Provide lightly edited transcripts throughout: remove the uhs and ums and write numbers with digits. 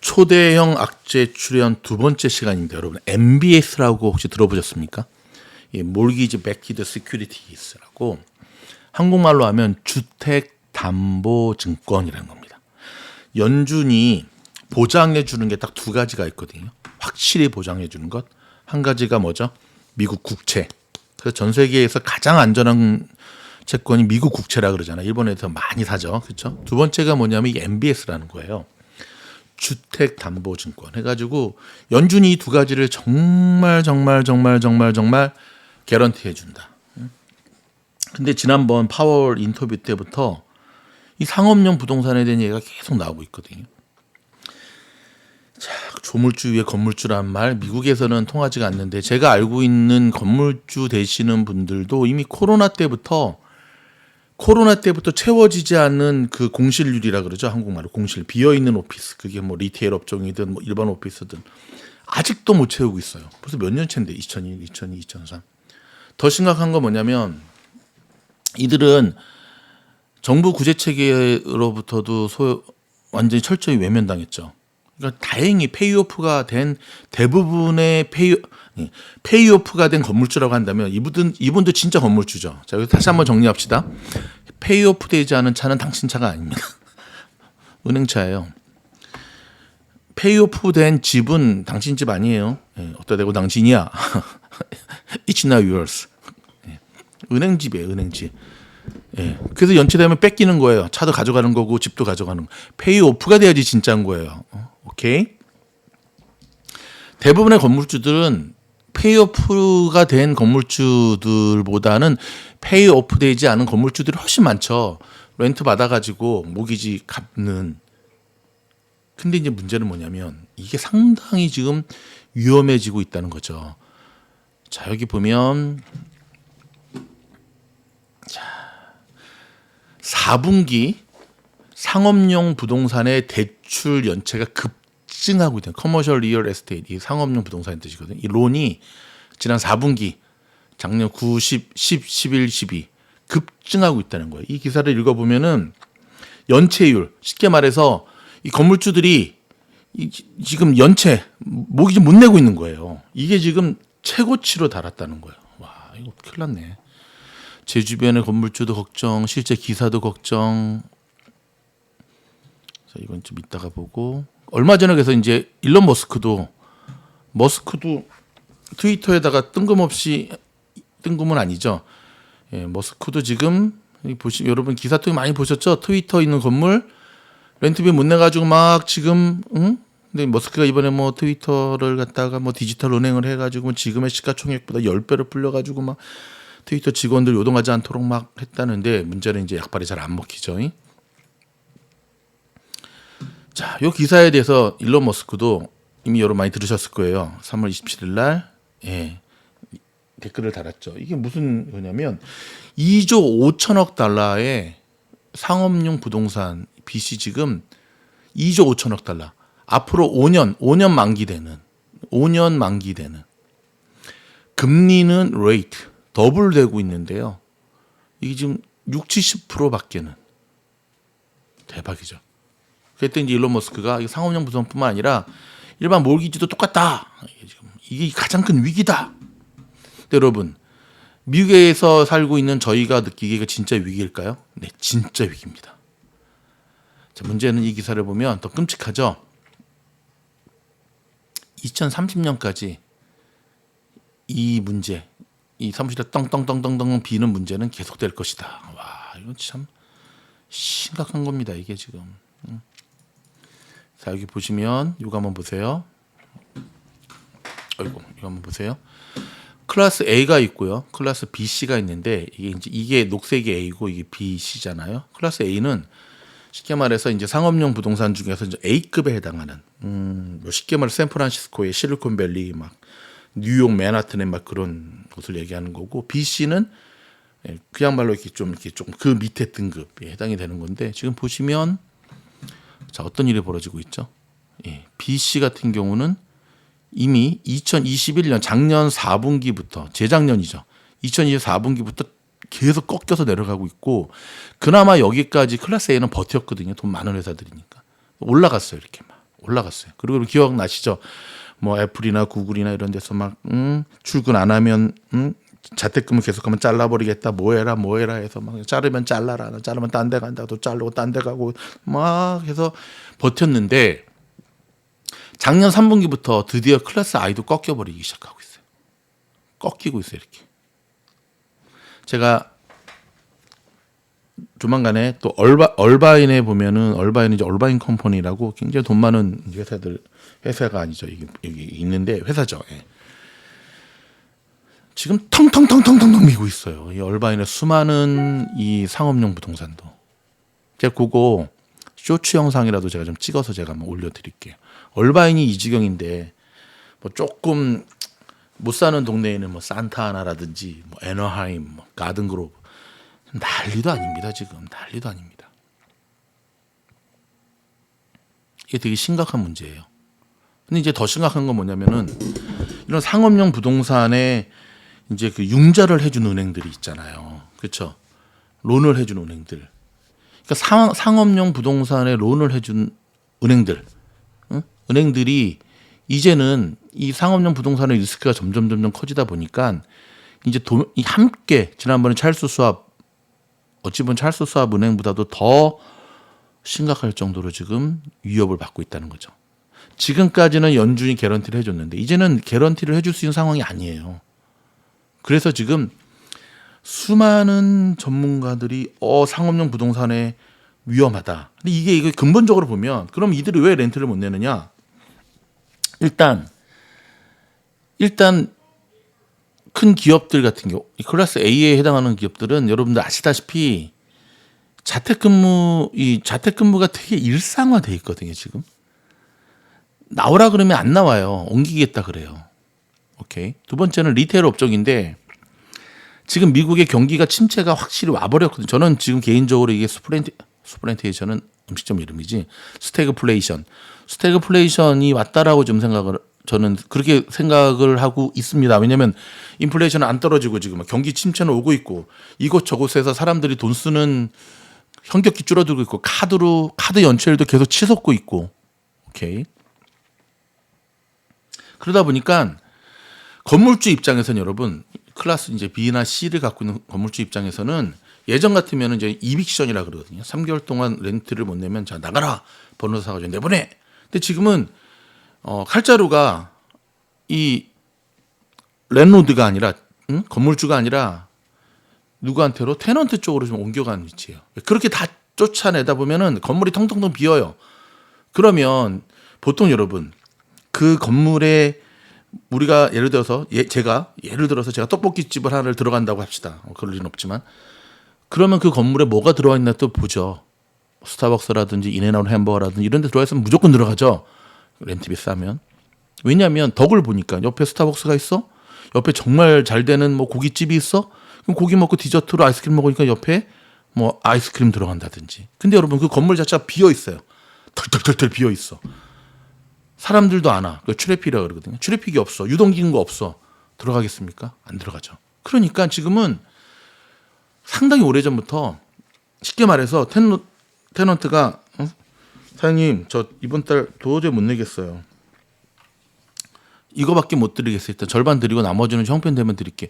초대형 악재 출연 두 번째 시간입니다. 여러분 MBS라고 혹시 들어보셨습니까? 몰기지 백키드 시큐리티스라고 한국말로 하면 주택담보증권이라는 겁니다. 연준이 보장해 주는 게 딱 두 가지가 있거든요. 확실히 보장해 주는 것. 한 가지가 뭐죠? 미국 국채. 그래서 전 세계에서 가장 안전한 채권이 미국 국채라 그러잖아요. 일본에서 많이 사죠. 그렇죠? 두 번째가 뭐냐면 이 MBS라는 거예요. 주택담보증권 해가지고 연준이 이 두 가지를 정말 개런티 해준다. 근데 지난번 파월 인터뷰 때부터 이 상업용 부동산에 대한 얘기가 계속 나오고 있거든요. 자, 조물주 위에 건물주란 말 미국에서는 통하지가 않는데 제가 알고 있는 건물주 되시는 분들도 이미 코로나 때부터 채워지지 않는 그 공실률이라 그러죠. 한국말로 공실. 비어있는 오피스. 그게 뭐 리테일 업종이든 뭐 일반 오피스든 아직도 못 채우고 있어요. 벌써 몇 년 차인데 2001, 2002, 2003. 더 심각한 건 뭐냐면 이들은 정부 구제 체계로부터도 완전히 철저히 외면당했죠. 그러니까 다행히 페이오프가 된 대부분의 페이오프가 된 건물주라고 한다면 이분도 진짜 건물주죠. 자, 여기 다시 한번 정리합시다. 페이오프 되지 않은 차는 당신 차가 아닙니다. 은행차예요. 페이오프 된 집은 당신 집 아니에요. 어디다 대고 당신이야. It's not yours. 은행집이에요, 은행집. 그래서 연체되면 뺏기는 거예요. 차도 가져가는 거고 집도 가져가는 거. 페이오프가 돼야지 진짜인 거예요. 오케이. 대부분의 건물주들은 페이오프가 된 건물주들보다는 페이오프 되지 않은 건물주들이 훨씬 많죠. 렌트 받아가지고 모기지 갚는. 근데 이제 문제는 뭐냐면 이게 상당히 지금 위험해지고 있다는 거죠. 자, 여기 보면 4분기 상업용 부동산의 대출 연체가 급증하고 있다. 커머셜 리얼 에스테이트, 이 상업용 부동산의 뜻이거든요. 이 론이 지난 4분기 작년 9, 10, 11, 12 급증하고 있다는 거예요. 이 기사를 읽어보면은 연체율, 쉽게 말해서 이 건물주들이 지금 연체 모기지 못 내고 있는 거예요. 이게 지금 최고치로 달았다는 거예요. 와, 이거 큰일 났네. 제 주변의 건물주도 걱정, 실제 기사도 걱정. 자, 이건 좀 이따가 보고. 얼마 전에 그래서 이제 일론 머스크도 트위터에다가 뜬금은 아니죠. 머스크도 지금 여러분 기사 통해 많이 보셨죠? 트위터 있는 건물 렌트비 못 내가지고 막 지금 근데 머스크가 이번에 뭐 트위터를 갖다가 뭐 디지털 은행을 해가지고 지금의 시가총액보다 10배를 불려가지고 막 트위터 직원들 요동하지 않도록 막 했다는데 문제는 이제 약발이 잘 안 먹히죠. 자, 요 기사에 대해서 일론 머스크도 이미 여러분 많이 들으셨을 거예요. 3월 27일 날 댓글을 달았죠. 이게 무슨 거냐면 2조 5천억 달러의 상업용 부동산 빚이 지금 2조 5천억 달러. 앞으로 5년 만기되는 금리는 레이트 더블되고 있는데요. 이게 지금 60-70%밖에는 대박이죠. 그랬더니 이제 일론 머스크가 상업용 부동산뿐만 아니라 일반 몰기지도 똑같다. 이게 가장 큰 위기다. 근데 여러분 미국에서 살고 있는 저희가 느끼기가 진짜 위기일까요? 네, 진짜 위기입니다. 자, 문제는 이 기사를 보면 더 끔찍하죠. 2030년까지 이 문제, 이 사무실에 떵떵떵떵 비는 문제는 계속될 것이다. 와, 이건 참 심각한 겁니다. 이게 지금. 자, 여기 보시면 이거 한번 보세요. 이거 한번 보세요. 클래스 A가 있고요. 클래스 BC가 있는데 이게 녹색이 A고 이게 BC잖아요. 클래스 A는 쉽게 말해서 이제 상업용 부동산 중에서 이제 A급에 해당하는 쉽게 말해 샌프란시스코의 실리콘밸리 막 뉴욕 맨하튼의 막 그런 곳을 얘기하는 거고 BC는 그야말로 이렇게 좀 그 밑에 등급에 해당이 되는 건데 지금 보시면 자, 어떤 일이 벌어지고 있죠? BC 같은 경우는 이미 2021년 작년 4분기부터 재작년이죠. 2024분기부터 계속 꺾여서 내려가고 있고 그나마 여기까지 클래스 A는 버텼거든요. 돈 많은 회사들이니까. 올라갔어요. 이렇게 막 올라갔어요. 그리고 기억나시죠? 뭐 애플이나 구글이나 이런 데서 막 출근 안 하면 자택근무 계속하면 잘라버리겠다. 뭐해라 해서 막 자르면 잘라라. 자르면 딴 데 간다. 또 자르고 딴 데 가고 막 해서 버텼는데 작년 3분기부터 드디어 클래스 I도 꺾여버리기 시작하고 있어요. 꺾이고 있어요. 이렇게. 제가 조만간에 또 얼바인에 보면은 얼바인은 이제 얼바인 컴퍼니라고 굉장히 돈 많은 회사가 아니죠. 이게 여기 있는데 회사죠. 예. 지금 텅텅텅텅텅텅 미고 있어요. 이 얼바인의 수많은 이 상업용 부동산도. 제가 그거 쇼츠 영상이라도 제가 좀 찍어서 제가 한번 올려드릴게요. 얼바인이 이 지경인데 뭐 조금 못 사는 동네에는 뭐 산타하나라든지 뭐 애너하임, 뭐 가든그로브 난리도 아닙니다. 지금 난리도 아닙니다. 이게 되게 심각한 문제예요. 근데 이제 더 심각한 건 뭐냐면은 이런 상업용 부동산에 이제 그 융자를 해준 은행들이 있잖아요. 그렇죠? 론을 해준 은행들. 그러니까 상업용 부동산에 론을 해준 은행들, 은행들이 이제는 이 상업용 부동산의 리스크가 점점 커지다 보니까 이제 함께 지난번에 찰스 수압 어찌 보면 찰스 수압 은행보다도 더 심각할 정도로 지금 위협을 받고 있다는 거죠. 지금까지는 연준이 개런티를 해줬는데 이제는 개런티를 해줄 수 있는 상황이 아니에요. 그래서 지금 수많은 전문가들이 상업용 부동산에 위험하다. 근데 이게 근본적으로 보면 그럼 이들이 왜 렌트를 못 내느냐? 일단 큰 기업들 같은 경우 이 클래스 A에 해당하는 기업들은 여러분들 아시다시피 자택근무가 되게 일상화돼 있거든요. 지금 나오라 그러면 안 나와요. 옮기겠다 그래요. 오케이. 두 번째는 리테일 업종인데 지금 미국의 경기가 침체가 확실히 와버렸거든요. 저는 지금 개인적으로 이게 스프렌테이션은 음식점 이름이지 스태그플레이션이 왔다라고 좀 저는 그렇게 생각을 하고 있습니다. 왜냐하면 인플레이션은 안 떨어지고 지금 경기 침체는 오고 있고 이곳저곳에서 사람들이 돈 쓰는 현격히 줄어들고 있고 카드 연체율도 계속 치솟고 있고 오케이. 그러다 보니까 건물주 입장에서는 여러분 클래스 이제 B나 C를 갖고 있는 건물주 입장에서는 예전 같으면 이제 이빅션이라 그러거든요. 3개월 동안 렌트를 못 내면 자 나가라 변호사 가지고 내보내. 근데 지금은 칼자루가 이 랜로드가 아니라 건물주가 아니라 누구한테로 테넌트 쪽으로 좀 옮겨가는 위치예요. 그렇게 다 쫓아내다 보면은 건물이 텅텅텅 비어요. 그러면 보통 여러분 그 건물에 우리가 예를 들어서 제가 떡볶이집을 하나를 들어간다고 합시다. 그럴 리는 없지만 그러면 그 건물에 뭐가 들어와 있나 또 보죠. 스타벅스라든지 인앤아웃 햄버거라든지 이런 데 들어와 있으면 무조건 들어가죠. 렌트 비싸면. 왜냐하면 덕을 보니까 옆에 스타벅스가 있어. 옆에 정말 잘 되는 뭐 고깃집이 있어. 그럼 고기 먹고 디저트로 아이스크림 먹으니까 옆에 뭐 아이스크림 들어간다든지. 근데 여러분 그 건물 자체가 비어 있어요. 털털털털 비어 있어. 사람들도 안 와. 트래픽이라 그러거든요. 트래픽이 없어. 유동인구가 없어. 들어가겠습니까? 안 들어가죠. 그러니까 지금은 상당히 오래전부터 쉽게 말해서 테넌트가 사장님 저 이번 달 도저히 못 내겠어요. 이거밖에 못 드리겠어요. 일단 절반 드리고 나머지는 형편되면 드릴게요.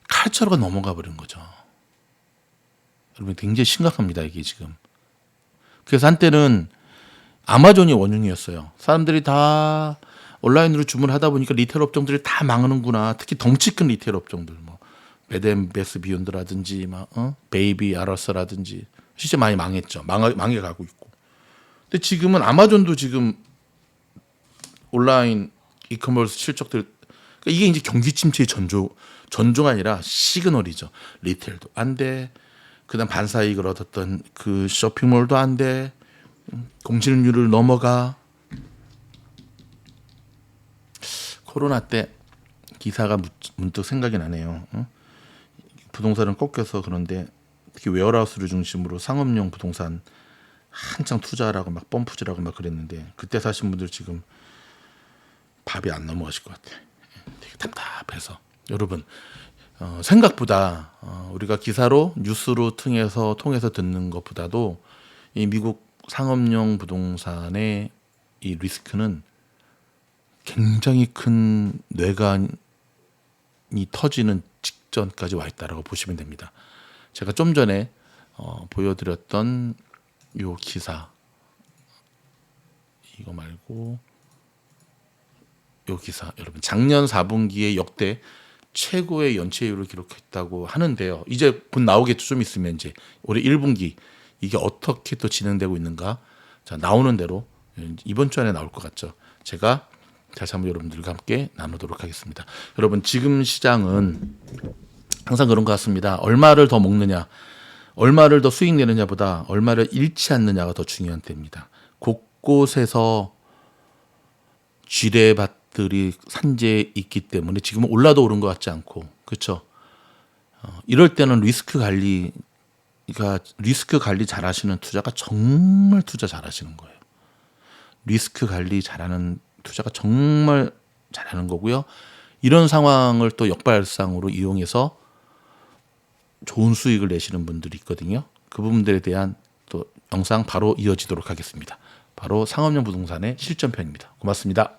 칼자루가 넘어가 버린 거죠. 여러분 굉장히 심각합니다. 이게 지금. 그래서 한때는 아마존이 원흉이었어요. 사람들이 다 온라인으로 주문하다 보니까 리테일 업종들이 다 망하는구나. 특히 덩치 큰 리테일 업종들 뭐 베덴베스 비욘드라든지 베이비 아러스라든지 실제 많이 망했죠. 망해가고 있고. 근데 지금은 아마존도 지금 온라인 이커머스 실적들 그러니까 이게 이제 경기 침체의 전조가 아니라 시그널이죠. 리테일도 안 돼. 그다음 반사이익을 얻었던 그 쇼핑몰도 안 돼. 공실률을 넘어가. 코로나 때 기사가 문득 생각이 나네요. 부동산은 꺾여서 그런데 특히 웨어하우스를 중심으로 상업용 부동산 한창 투자하라고 막 펌프질하고 막 그랬는데 그때 사신 분들 지금 밥이 안 넘어가실 것 같아요. 되게 답답해서 여러분 생각보다 우리가 기사로 뉴스로 통해서 듣는 것보다도 이 미국 상업용 부동산의 이 리스크는 굉장히 큰 뇌관이 터지는 직전까지 와 있다라고 보시면 됩니다. 제가 좀 전에 보여드렸던 요 기사, 이거 말고 요 기사, 여러분 작년 4분기에 역대 최고의 연체율을 기록했다고 하는데요. 이제 곧 나오겠죠. 좀 있으면 이제 올해 1분기 이게 어떻게 또 진행되고 있는가, 자, 나오는 대로 이번 주 안에 나올 것 같죠. 제가 다시 한번 여러분들과 함께 나누도록 하겠습니다. 여러분, 지금 시장은 항상 그런 것 같습니다. 얼마를 더 먹느냐, 얼마를 더 수익 내느냐보다 얼마를 잃지 않느냐가 더 중요한 때입니다. 곳곳에서 지뢰밭들이 산재에 있기 때문에 지금은 올라도 오른 것 같지 않고, 그렇죠? 이럴 때는 리스크 관리 잘하시는 투자가 정말 투자 잘하시는 거예요. 리스크 관리 잘하는 투자가 정말 잘하는 거고요. 이런 상황을 또 역발상으로 이용해서 좋은 수익을 내시는 분들이 있거든요. 그 부분들에 대한 또 영상 바로 이어지도록 하겠습니다. 바로 상업용 부동산의 실전편입니다. 고맙습니다.